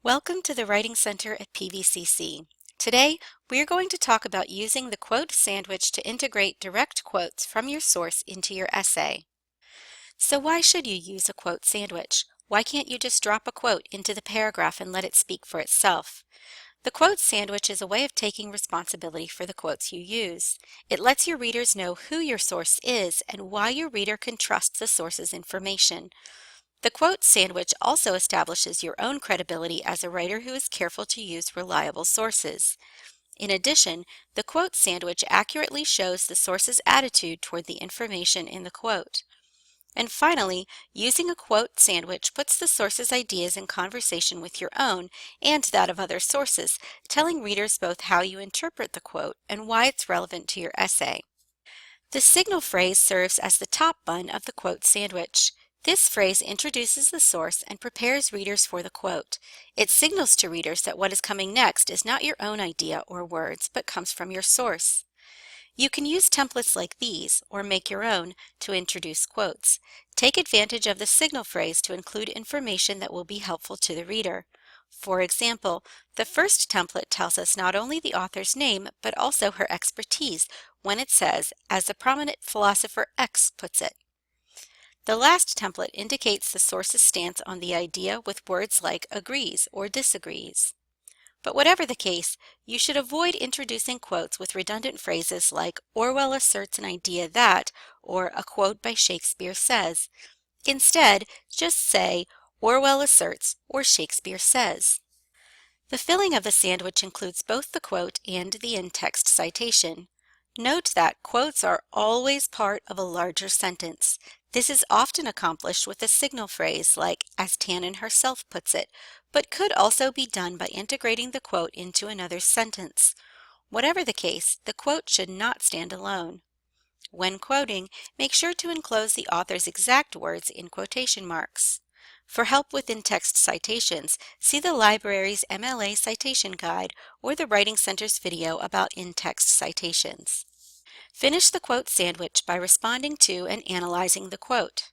Welcome to the Writing Center at PVCC. Today, we are going to talk about using the quote sandwich to integrate direct quotes from your source into your essay. So why should you use a quote sandwich? Why can't you just drop a quote into the paragraph and let it speak for itself? The quote sandwich is a way of taking responsibility for the quotes you use. It lets your readers know who your source is and why your reader can trust the source's information. The quote sandwich also establishes your own credibility as a writer who is careful to use reliable sources. In addition, the quote sandwich accurately shows the source's attitude toward the information in the quote. And finally, using a quote sandwich puts the source's ideas in conversation with your own and that of other sources, telling readers both how you interpret the quote and why it's relevant to your essay. The signal phrase serves as the top bun of the quote sandwich. This phrase introduces the source and prepares readers for the quote. It signals to readers that what is coming next is not your own idea or words, but comes from your source. You can use templates like these, or make your own, to introduce quotes. Take advantage of the signal phrase to include information that will be helpful to the reader. For example, the first template tells us not only the author's name, but also her expertise when it says, as the prominent philosopher X puts it. The last template indicates the source's stance on the idea with words like agrees or disagrees. But whatever the case, you should avoid introducing quotes with redundant phrases like Orwell asserts an idea that, or a quote by Shakespeare says. Instead, just say Orwell asserts or Shakespeare says. The filling of the sandwich includes both the quote and the in-text citation. Note that quotes are always part of a larger sentence. This is often accomplished with a signal phrase like, as Tannen herself puts it, but could also be done by integrating the quote into another sentence. Whatever the case, the quote should not stand alone. When quoting, make sure to enclose the author's exact words in quotation marks. For help with in-text citations, see the library's MLA Citation Guide or the Writing Center's video about in-text citations. Finish the quote sandwich by responding to and analyzing the quote.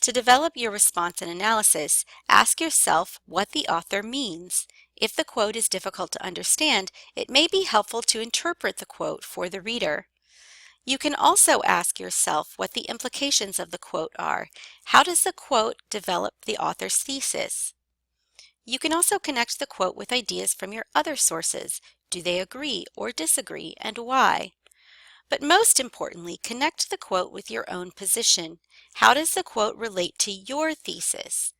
To develop your response and analysis, ask yourself what the author means. If the quote is difficult to understand, it may be helpful to interpret the quote for the reader. You can also ask yourself what the implications of the quote are. How does the quote develop the author's thesis? You can also connect the quote with ideas from your other sources. Do they agree or disagree, and why? But most importantly, connect the quote with your own position. How does the quote relate to your thesis?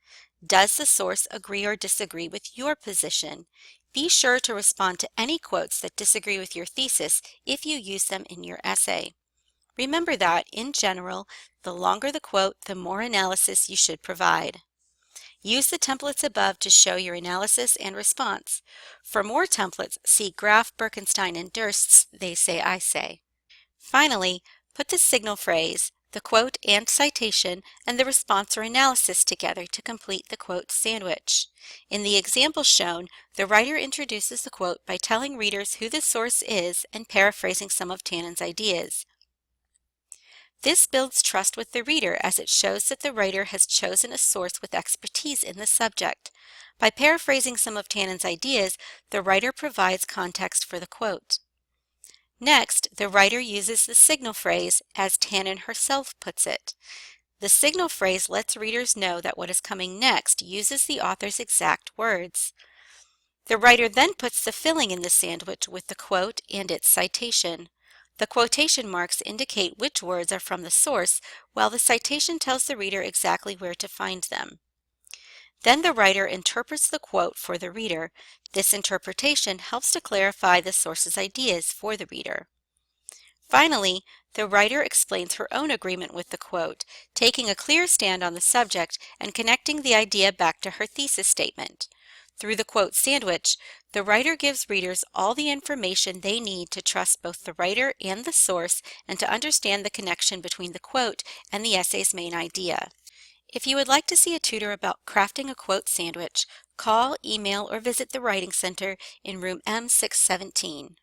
Does the source agree or disagree with your position? Be sure to respond to any quotes that disagree with your thesis if you use them in your essay. Remember that, in general, the longer the quote, the more analysis you should provide. Use the templates above to show your analysis and response. For more templates, see Graf, Birkenstein, and Durst's They Say, I Say. Finally, put the signal phrase, the quote and citation, and the response or analysis together to complete the quote sandwich. In the example shown, the writer introduces the quote by telling readers who the source is and paraphrasing some of Tannen's ideas. This builds trust with the reader as it shows that the writer has chosen a source with expertise in the subject. By paraphrasing some of Tannen's ideas, the writer provides context for the quote. Next, the writer uses the signal phrase, as Tannen herself puts it. The signal phrase lets readers know that what is coming next uses the author's exact words. The writer then puts the filling in the sandwich with the quote and its citation. The quotation marks indicate which words are from the source, while the citation tells the reader exactly where to find them. Then the writer interprets the quote for the reader. This interpretation helps to clarify the source's ideas for the reader. Finally, the writer explains her own agreement with the quote, taking a clear stand on the subject and connecting the idea back to her thesis statement. Through the quote sandwich, the writer gives readers all the information they need to trust both the writer and the source and to understand the connection between the quote and the essay's main idea. If you would like to see a tutor about crafting a quote sandwich, call, email, or visit the Writing Center in room M617.